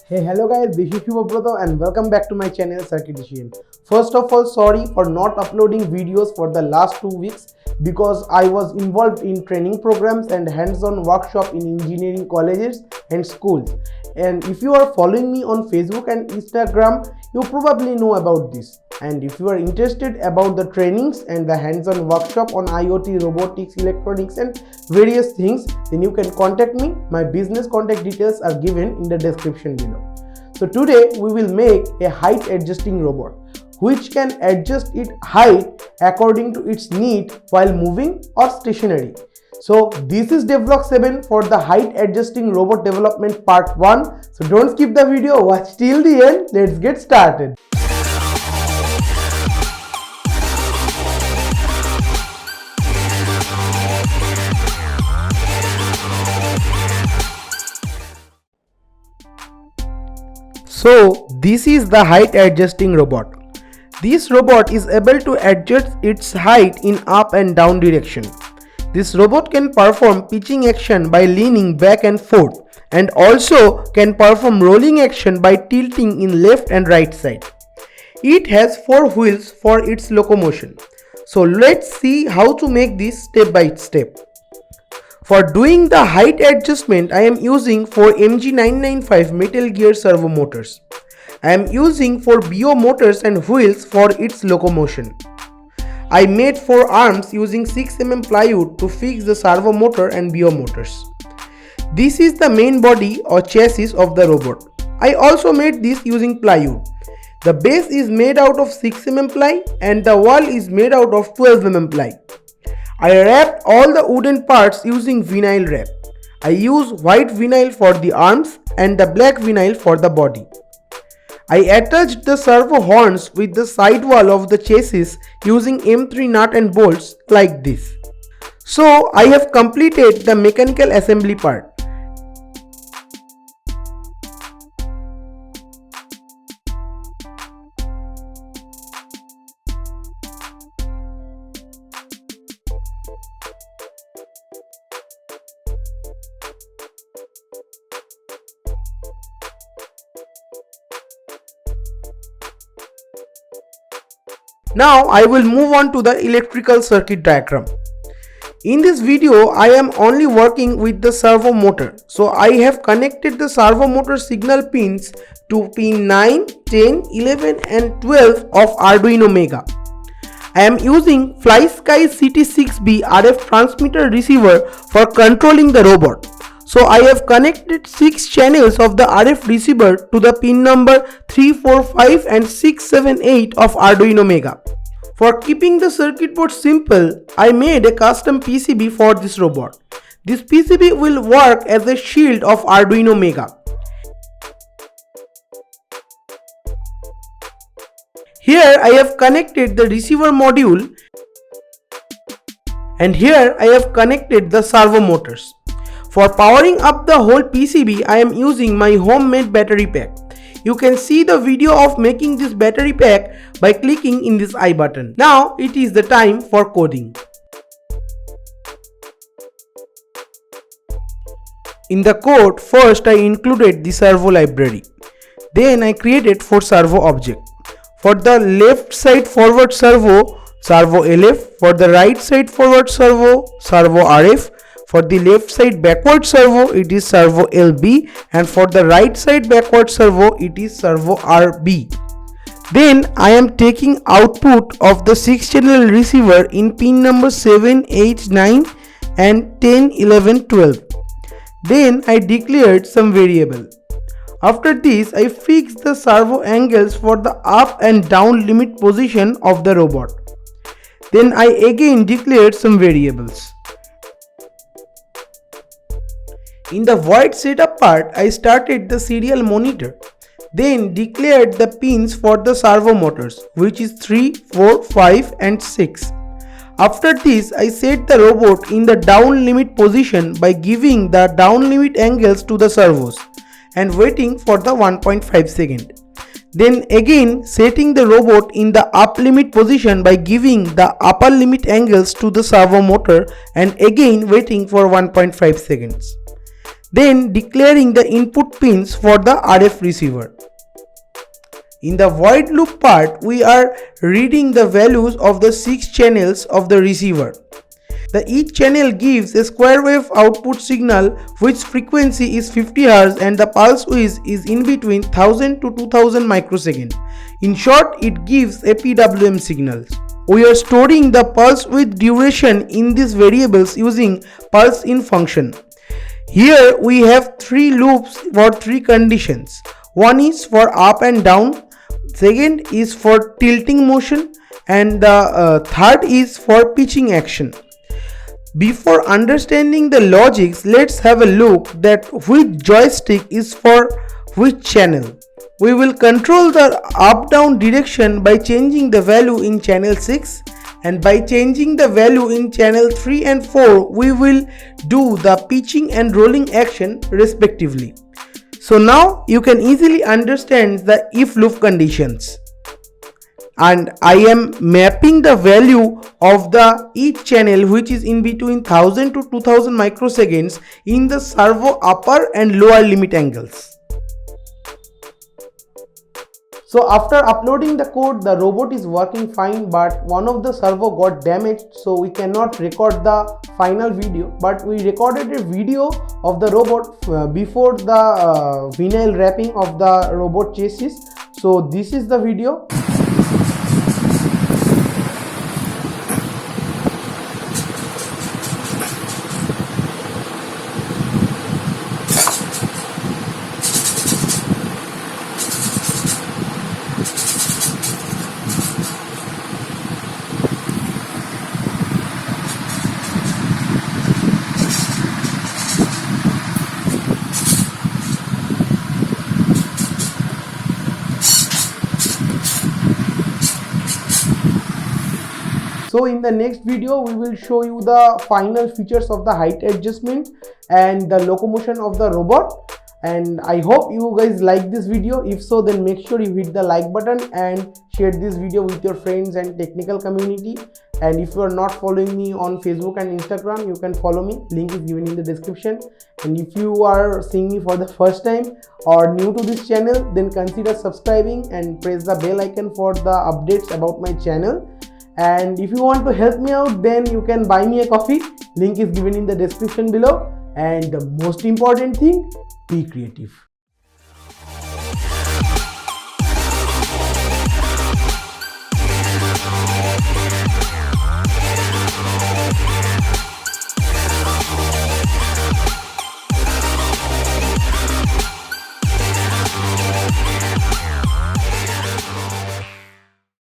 Hey, hello guys, this is Shubhabrata and welcome back to my channel circuitician. First of all, sorry for not uploading videos for the last 2 weeks because I was involved in training programs and hands-on workshop in engineering colleges and schools. And if you are following me on Facebook and Instagram, you probably know about this. And if you are interested about the trainings and the hands-on workshop on IoT, robotics, electronics and various things, then you can contact me. My business contact details are given in the description below. So today we will make a height adjusting robot which can adjust its height according to its need while moving or stationary. So this is DEVLOG 7 for the height adjusting robot development part 1. So don't skip the video, watch till the end. Let's get started. So this is the height adjusting robot. This robot is able to adjust its height in up and down direction. This robot can perform pitching action by leaning back and forth and also can perform rolling action by tilting in left and right side. It has 4 wheels for its locomotion. So let's see how to make this step by step. For doing the height adjustment, I am using 4 MG995 metal gear servo motors. I am using 4 BO motors and wheels for its locomotion. I made 4 arms using 6 mm plywood to fix the servo motor and BO motors. This is the main body or chassis of the robot. I also made this using plywood. The base is made out of 6 mm ply and the wall is made out of 12 mm ply. I wrapped all the wooden parts using vinyl wrap. I use white vinyl for the arms and the black vinyl for the body. I attached the servo horns with the sidewall of the chassis using M3 nut and bolts like this. So I have completed the mechanical assembly part. Now I will move on to the electrical circuit diagram. In this video I am only working with the servo motor. So I have connected the servo motor signal pins to pin 9, 10, 11 and 12 of Arduino Mega. I am using FlySky CT6B RF transmitter receiver for controlling the robot. So I have connected 6 channels of the RF receiver to the pin number 3, 4, 5 and 6, 7, 8 of Arduino Mega. For keeping the circuit board simple, I made a custom PCB for this robot. This PCB will work as a shield of Arduino Mega. Here I have connected the receiver module and here I have connected the servo motors. For powering up the whole PCB, I am using my homemade battery pack. You can see the video of making this battery pack by clicking in this I button. Now it is the time for coding. In the code, first I included the servo library. Then I created 4 servo objects. For the left side forward servo, servo LF. For the right side forward servo, servo RF. For the left side backward servo, it is servo LB, and for the right side backward servo, it is servo RB. Then I am taking output of the 6 channel receiver in pin number 7, 8, 9 and 10, 11, 12. Then I declared some variable. After this, I fixed the servo angles for the up and down limit position of the robot. Then I again declared some variables. In the void setup part, I started the serial monitor, then declared the pins for the servo motors, which is 3, 4, 5 and 6. After this, I set the robot in the down limit position by giving the down limit angles to the servos and waiting for the 1.5 second. Then again setting the robot in the up limit position by giving the upper limit angles to the servo motor and again waiting for 1.5 seconds. then declaring the input pins for the RF receiver. In the void loop part, we are reading the values of the 6 channels of the receiver. Each channel gives a square wave output signal which frequency is 50 Hz and the pulse width is in between 1000 to 2000 microseconds. In short, it gives a PWM signals. We are storing the pulse width duration in these variables using pulse in function. Here we have 3 loops for 3 conditions. One is for up and down, second is for tilting motion, and the third is for pitching action. Before understanding the logics, let's have a look that which joystick is for which channel. We will control the up-down direction by changing the value in channel 6, and by changing the value in channel 3 and 4 we will do the pitching and rolling action respectively. So now you can easily understand the if loop conditions. And I am mapping the value of the each channel which is in between 1000 to 2000 microseconds in the servo upper and lower limit angles. So after uploading the code, the robot is working fine, but one of the servo got damaged, so we cannot record the final video, but we recorded a video of the robot before the vinyl wrapping of the robot chassis. So this is the video. So in the next video we will show you the final features of the height adjustment and the locomotion of the robot. And I hope you guys like this video. If so, then make sure you hit the like button and share this video with your friends and technical community. And if you are not following me on Facebook and Instagram, you can follow me, link is given in the description. And if you are seeing me for the first time or new to this channel, then consider subscribing and press the bell icon for the updates about my channel. And if you want to help me out, then you can buy me a coffee, link is given in the description below. And the most important thing, be creative.